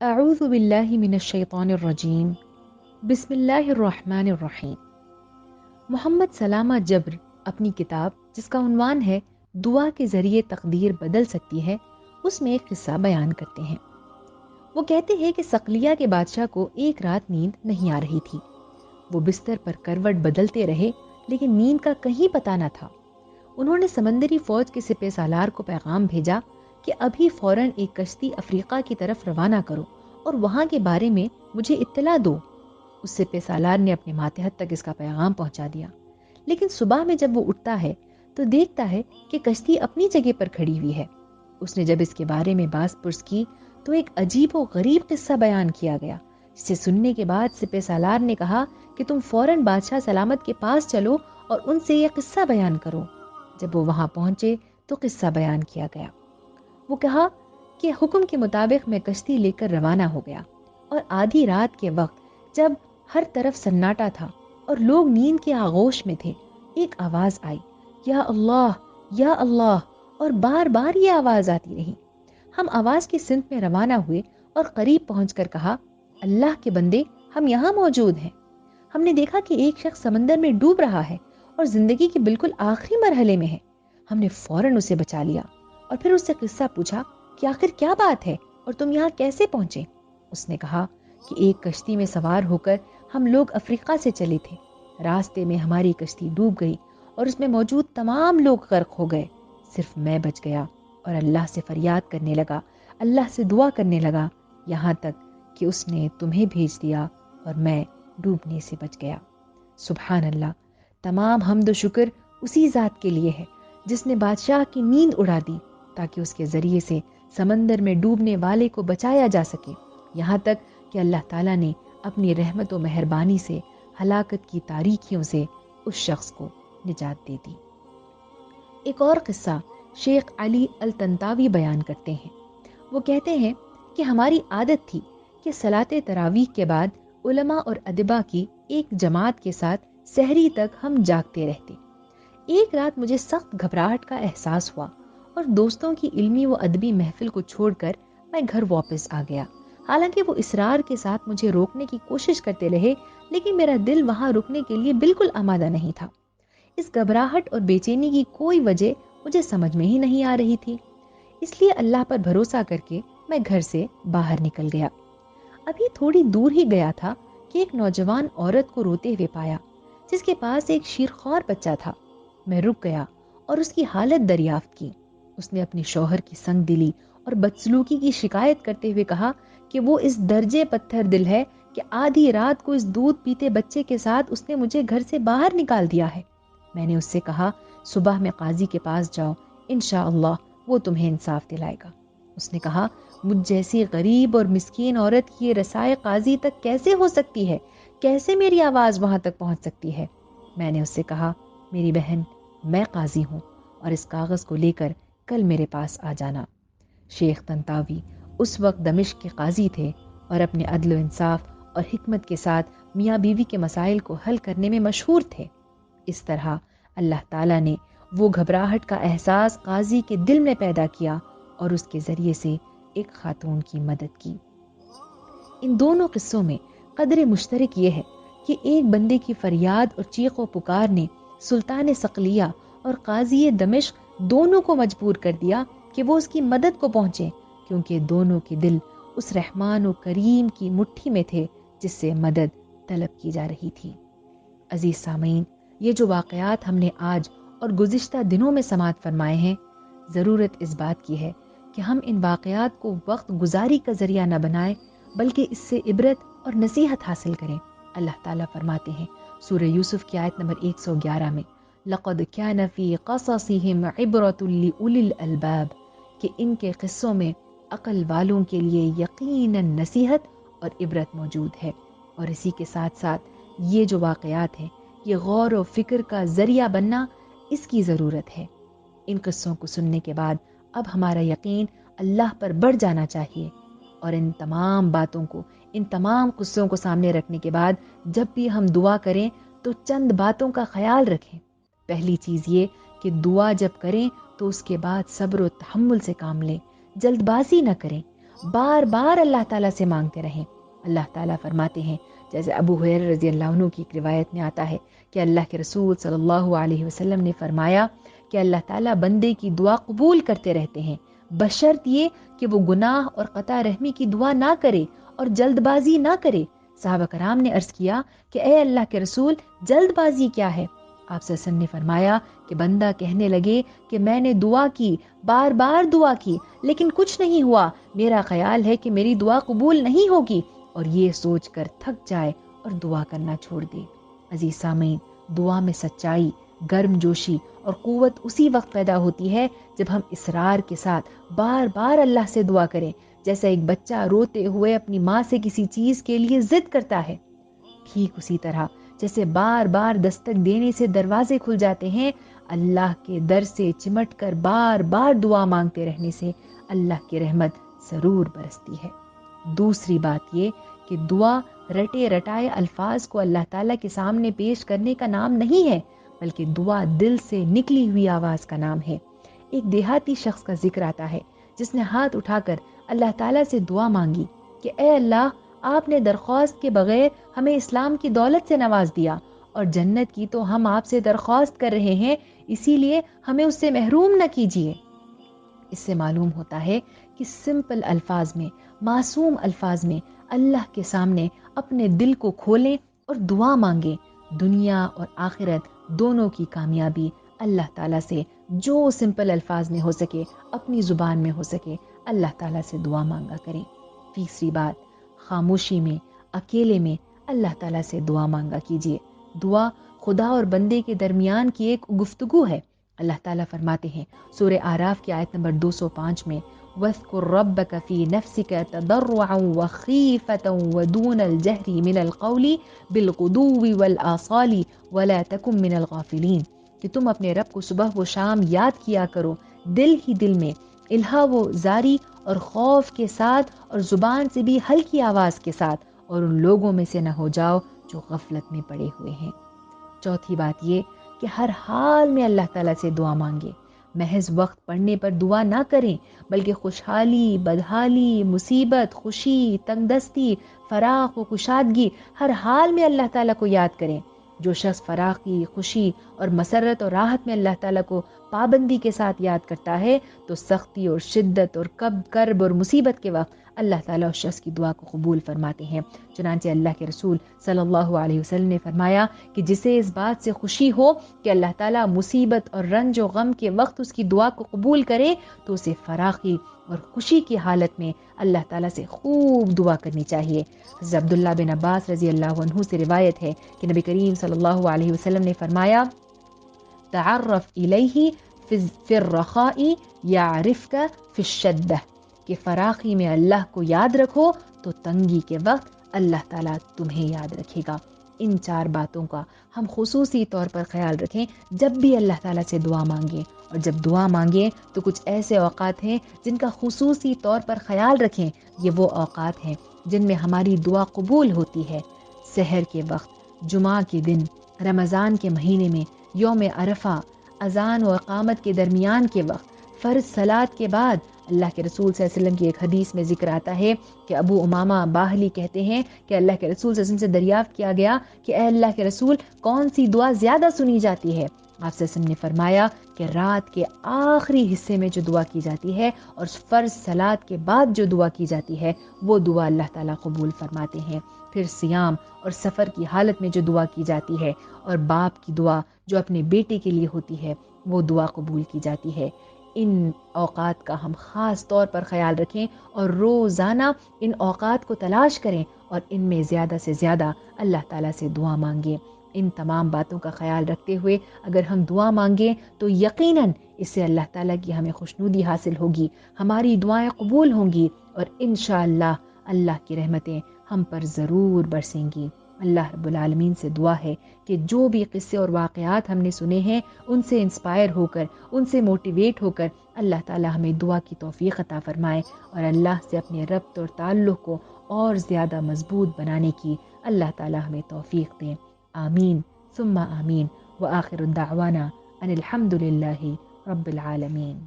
اعوذ باللہ من الشیطان الرجیم بسم اللہ الرحمن الرحیم۔ محمد سلامہ جبر اپنی کتاب جس کا عنوان ہے دعا کے ذریعے تقدیر بدل سکتی ہے، اس میں ایک قصہ بیان کرتے ہیں۔ وہ کہتے ہیں کہ صقلیہ کے بادشاہ کو ایک رات نیند نہیں آ رہی تھی۔ وہ بستر پر کروٹ بدلتے رہے لیکن نیند کا کہیں پتہ نہ تھا۔ انہوں نے سمندری فوج کے سپہ سالار کو پیغام بھیجا کہ ابھی فوراً ایک کشتی افریقہ کی طرف روانہ کرو اور وہاں کے بارے میں مجھے اطلاع دو۔ اس سپہ سالار نے اپنے ماتحت تک اس کا پیغام پہنچا دیا، لیکن صبح میں جب وہ اٹھتا ہے تو دیکھتا ہے کہ کشتی اپنی جگہ پر کھڑی ہوئی ہے۔ اس نے جب اس کے بارے میں باز پرس کی تو ایک عجیب و غریب قصہ بیان کیا گیا، جسے سننے کے بعد سپہ سالار نے کہا کہ تم فوراً بادشاہ سلامت کے پاس چلو اور ان سے یہ قصہ بیان کرو۔ جب وہ وہاں پہنچے تو قصہ بیان کیا گیا۔ وہ کہا کہ حکم کے مطابق میں کشتی لے کر روانہ ہو گیا، اور آدھی رات کے وقت جب ہر طرف سناٹا تھا اور لوگ نیند کے آغوش میں تھے، ایک آواز آئی، یا اللہ یا اللہ، اور بار بار یہ آواز آتی رہی۔ ہم آواز کی سمت میں روانہ ہوئے اور قریب پہنچ کر کہا، اللہ کے بندے، ہم یہاں موجود ہیں۔ ہم نے دیکھا کہ ایک شخص سمندر میں ڈوب رہا ہے اور زندگی کے بالکل آخری مرحلے میں ہے۔ ہم نے فوراً اسے بچا لیا اور پھر اس سے قصہ پوچھا کہ آخر کیا بات ہے اور تم یہاں کیسے پہنچے؟ اس نے کہا کہ ایک کشتی میں سوار ہو کر ہم لوگ افریقہ سے چلے تھے۔ راستے میں ہماری کشتی ڈوب گئی اور اس میں موجود تمام لوگ غرق ہو گئے، صرف میں بچ گیا اور اللہ سے فریاد کرنے لگا، اللہ سے دعا کرنے لگا، یہاں تک کہ اس نے تمہیں بھیج دیا اور میں ڈوبنے سے بچ گیا۔ سبحان اللہ، تمام حمد و شکر اسی ذات کے لیے ہے جس نے بادشاہ کی نیند اڑا دی تاکہ اس کے ذریعے سے سمندر میں ڈوبنے والے کو بچایا جا سکے، یہاں تک کہ اللہ تعالیٰ نے اپنی رحمت و مہربانی سے ہلاکت کی تاریکیوں سے اس شخص کو نجات دے دی۔ ایک اور قصہ شیخ علی الطنطاوی بیان کرتے ہیں۔ وہ کہتے ہیں کہ ہماری عادت تھی کہ صلاۃ تراویح کے بعد علماء اور ادبا کی ایک جماعت کے ساتھ سحری تک ہم جاگتے رہتے۔ ایک رات مجھے سخت گھبراہٹ کا احساس ہوا اور دوستوں کی علمی و ادبی محفل کو چھوڑ کر میں گھر واپس آ گیا۔ حالانکہ وہ اصرار کے ساتھ مجھے روکنے کی کوشش کرتے رہے، لیکن میرا دل وہاں رکنے کے لیے بالکل آمادہ نہیں تھا۔ اس گھبراہٹ اور بے چینی کی کوئی وجہ مجھے سمجھ میں ہی نہیں آ رہی تھی، اس لیے اللہ پر بھروسہ کر کے میں گھر سے باہر نکل گیا۔ ابھی تھوڑی دور ہی گیا تھا کہ ایک نوجوان عورت کو روتے ہوئے پایا جس کے پاس ایک شیرخوار بچہ تھا۔ میں رک گیا اور اس کی حالت دریافت کی۔ اس نے اپنی شوہر کی سنگ دلی اور بدسلوکی کی شکایت کرتے ہوئے کہا کہ وہ اس درجے پتھر دل ہے کہ آدھی رات کو اس دودھ پیتے بچے کے ساتھ اس نے مجھے گھر سے باہر نکال دیا ہے۔ میں نے اس سے کہا، صبح میں قاضی کے پاس جاؤ، انشاءاللہ وہ تمہیں انصاف دلائے گا۔ اس نے کہا، مجھ جیسی غریب اور مسکین عورت کی یہ رسائی قاضی تک کیسے ہو سکتی ہے؟ کیسے میری آواز وہاں تک پہنچ سکتی ہے؟ میں نے اس سے کہا، میری بہن، میں قاضی ہوں اور اس کاغذ کو لے کر کل میرے پاس آ جانا۔ شیخ طنطاوی اس وقت دمشق کے قاضی تھے اور اپنے عدل و انصاف اور حکمت کے ساتھ میاں بیوی کے مسائل کو حل کرنے میں مشہور تھے۔ اس طرح اللہ تعالیٰ نے وہ گھبراہٹ کا احساس قاضی کے دل میں پیدا کیا اور اس کے ذریعے سے ایک خاتون کی مدد کی۔ ان دونوں قصوں میں قدر مشترک یہ ہے کہ ایک بندے کی فریاد اور چیخ و پکار نے سلطان صقلیہ اور قاضی دمشق دونوں کو مجبور کر دیا کہ وہ اس کی مدد کو پہنچے، کیونکہ دونوں کے دل اس رحمان و کریم کی مٹھی میں تھے جس سے مدد طلب کی جا رہی تھی۔ عزیز سامعین، یہ جو واقعات ہم نے آج اور گزشتہ دنوں میں سماعت فرمائے ہیں، ضرورت اس بات کی ہے کہ ہم ان واقعات کو وقت گزاری کا ذریعہ نہ بنائیں، بلکہ اس سے عبرت اور نصیحت حاصل کریں۔ اللہ تعالیٰ فرماتے ہیں سورہ یوسف کی آیت نمبر 111 میں، لَقَدْ كَانَ فِي قَصَصِهِمْ عِبْرَةٌ لِأُولِي الْأَلْبَابِ، کہ ان کے قصوں میں عقل والوں کے لیے یقیناً نصیحت اور عبرت موجود ہے۔ اور اسی کے ساتھ ساتھ یہ جو واقعات ہیں، یہ غور و فکر کا ذریعہ بننا، اس کی ضرورت ہے۔ ان قصوں کو سننے کے بعد اب ہمارا یقین اللہ پر بڑھ جانا چاہیے، اور ان تمام باتوں کو، ان تمام قصوں کو سامنے رکھنے کے بعد جب بھی ہم دعا کریں تو چند باتوں کا خیال رکھیں۔ پہلی چیز یہ کہ دعا جب کریں تو اس کے بعد صبر و تحمل سے کام لیں، جلد بازی نہ کریں، بار بار اللہ تعالیٰ سے مانگتے رہیں۔ اللہ تعالیٰ فرماتے ہیں، جیسے ابو ہریرہ رضی اللہ عنہ کی ایک روایت میں آتا ہے کہ اللہ کے رسول صلی اللہ علیہ وسلم نے فرمایا کہ اللہ تعالیٰ بندے کی دعا قبول کرتے رہتے ہیں، بشرط یہ کہ وہ گناہ اور قطع رحمی کی دعا نہ کرے اور جلد بازی نہ کرے۔ صحابہ کرام نے عرض کیا کہ اے اللہ کے رسول، جلد بازی کیا ہے؟ آپ صلی اللہ علیہ وسلم نے فرمایا کہ بندہ کہنے لگے کہ میں نے دعا کی، بار بار دعا کی، لیکن کچھ نہیں ہوا، میرا خیال ہے کہ میری دعا قبول نہیں ہوگی، اور یہ سوچ کر تھک جائے اور دعا کرنا چھوڑ دے۔ عزیز سامعین، دعا میں سچائی، گرم جوشی اور قوت اسی وقت پیدا ہوتی ہے جب ہم اصرار کے ساتھ بار بار اللہ سے دعا کریں، جیسا ایک بچہ روتے ہوئے اپنی ماں سے کسی چیز کے لیے ضد کرتا ہے۔ ٹھیک اسی طرح جیسے بار بار دستک دینے سے دروازے کھل جاتے ہیں، اللہ کے در سے چمٹ کر بار بار دعا مانگتے رہنے سے اللہ کی رحمت ضرور برستی ہے۔ دوسری بات یہ کہ دعا رٹے رٹائے الفاظ کو اللہ تعالیٰ کے سامنے پیش کرنے کا نام نہیں ہے، بلکہ دعا دل سے نکلی ہوئی آواز کا نام ہے۔ ایک دیہاتی شخص کا ذکر آتا ہے جس نے ہاتھ اٹھا کر اللہ تعالیٰ سے دعا مانگی کہ اے اللہ، آپ نے درخواست کے بغیر ہمیں اسلام کی دولت سے نواز دیا، اور جنت کی تو ہم آپ سے درخواست کر رہے ہیں، اسی لیے ہمیں اس سے محروم نہ کیجیے۔ اس سے معلوم ہوتا ہے کہ سمپل الفاظ میں، معصوم الفاظ میں اللہ کے سامنے اپنے دل کو کھولیں اور دعا مانگیں۔ دنیا اور آخرت دونوں کی کامیابی اللہ تعالیٰ سے جو سمپل الفاظ میں ہو سکے، اپنی زبان میں ہو سکے، اللہ تعالیٰ سے دعا مانگا کریں۔ تیسری بات، خاموشی میں، اکیلے میں اللہ تعالیٰ سے دعا مانگا کیجیے۔ دعا خدا اور بندے کے درمیان کی ایک گفتگو ہے۔ اللہ تعالیٰ فرماتے ہیں سورہ اعراف کی آیت نمبر 205 میں، وَاذْكُرْ رَبَّكَ فِي نَفْسِكَ تَضَرُّعًا وَخِيفَةً وَدُونَ الْجَهْرِ مِنَ الْقَوْلِ بِالْغُدُوِّ وَالْآصَالِ وَلَا تَكُن مِّنَ الْغَافِلِينَ، کہ تم اپنے رب کو صبح و شام یاد کیا کرو، دل ہی دل میں، الہا و زاری اور خوف کے ساتھ، اور زبان سے بھی ہلکی آواز کے ساتھ، اور ان لوگوں میں سے نہ ہو جاؤ جو غفلت میں پڑے ہوئے ہیں۔ چوتھی بات یہ کہ ہر حال میں اللہ تعالیٰ سے دعا مانگے۔ محض وقت پڑنے پر دعا نہ کریں، بلکہ خوشحالی، بدحالی، مصیبت، خوشی، تنگ دستی، فراخ و کشادگی، ہر حال میں اللہ تعالیٰ کو یاد کریں۔ جو شخص فراخی، خوشی اور مسرت اور راحت میں اللہ تعالیٰ کو پابندی کے ساتھ یاد کرتا ہے، تو سختی اور شدت اور کرب اور مصیبت کے وقت اللہ تعالیٰ اس شخص کی دعا کو قبول فرماتے ہیں۔ چنانچہ اللہ کے رسول صلی اللہ علیہ وسلم نے فرمایا کہ جسے اس بات سے خوشی ہو کہ اللہ تعالیٰ مصیبت اور رنج و غم کے وقت اس کی دعا کو قبول کرے، تو اسے فراخی اور خوشی کی حالت میں اللہ تعالیٰ سے خوب دعا کرنی چاہیے۔ حضرت عبداللہ بن عباس رضی اللہ عنہ سے روایت ہے کہ نبی کریم صلی اللہ علیہ وسلم نے فرمایا، تعرف الیہ فی الرخاء یعرفک فی الشدہ، کہ فراخی میں اللہ کو یاد رکھو تو تنگی کے وقت اللہ تعالیٰ تمہیں یاد رکھے گا۔ ان چار باتوں کا ہم خصوصی طور پر خیال رکھیں جب بھی اللہ تعالیٰ سے دعا مانگیں، اور جب دعا مانگیں تو کچھ ایسے اوقات ہیں جن کا خصوصی طور پر خیال رکھیں۔ یہ وہ اوقات ہیں جن میں ہماری دعا قبول ہوتی ہے۔ سحر کے وقت، جمعہ کے دن، رمضان کے مہینے میں، یوم عرفہ، اذان و اقامت کے درمیان کے وقت، فرض صلات کے بعد۔ اللہ کے رسول صلی اللہ علیہ وسلم کی ایک حدیث میں ذکر آتا ہے کہ ابو امامہ باہلی کہتے ہیں کہ اللہ کے رسول صلی اللہ علیہ وسلم سے دریافت کیا گیا کہ اے اللہ کے رسول، کون سی دعا زیادہ سنی جاتی ہے؟ آپ صلی اللہ علیہ وسلم نے فرمایا کہ رات کے آخری حصے میں جو دعا کی جاتی ہے اور فرض صلات کے بعد جو دعا کی جاتی ہے، وہ دعا اللہ تعالیٰ قبول فرماتے ہیں۔ پھر صیام اور سفر کی حالت میں جو دعا کی جاتی ہے، اور باپ کی دعا جو اپنے بیٹے کے لیے ہوتی ہے، وہ دعا قبول کی جاتی ہے۔ ان اوقات کا ہم خاص طور پر خیال رکھیں اور روزانہ ان اوقات کو تلاش کریں اور ان میں زیادہ سے زیادہ اللہ تعالیٰ سے دعا مانگیں۔ ان تمام باتوں کا خیال رکھتے ہوئے اگر ہم دعا مانگیں تو یقیناً اس سے اللہ تعالیٰ کی ہمیں خوشنودی حاصل ہوگی، ہماری دعائیں قبول ہوں گی، اور انشاءاللہ اللہ کی رحمتیں ہم پر ضرور برسیں گی۔ اللہ رب العالمین سے دعا ہے کہ جو بھی قصے اور واقعات ہم نے سنے ہیں، ان سے انسپائر ہو کر، ان سے موٹیویٹ ہو کر اللہ تعالیٰ ہمیں دعا کی توفیق عطا فرمائے، اور اللہ سے اپنے ربط اور تعلق کو اور زیادہ مضبوط بنانے کی اللہ تعالیٰ ہمیں توفیق دیں۔ آمین ثم آمین، وآخر دعوانا ان الحمد للہ رب العالمین۔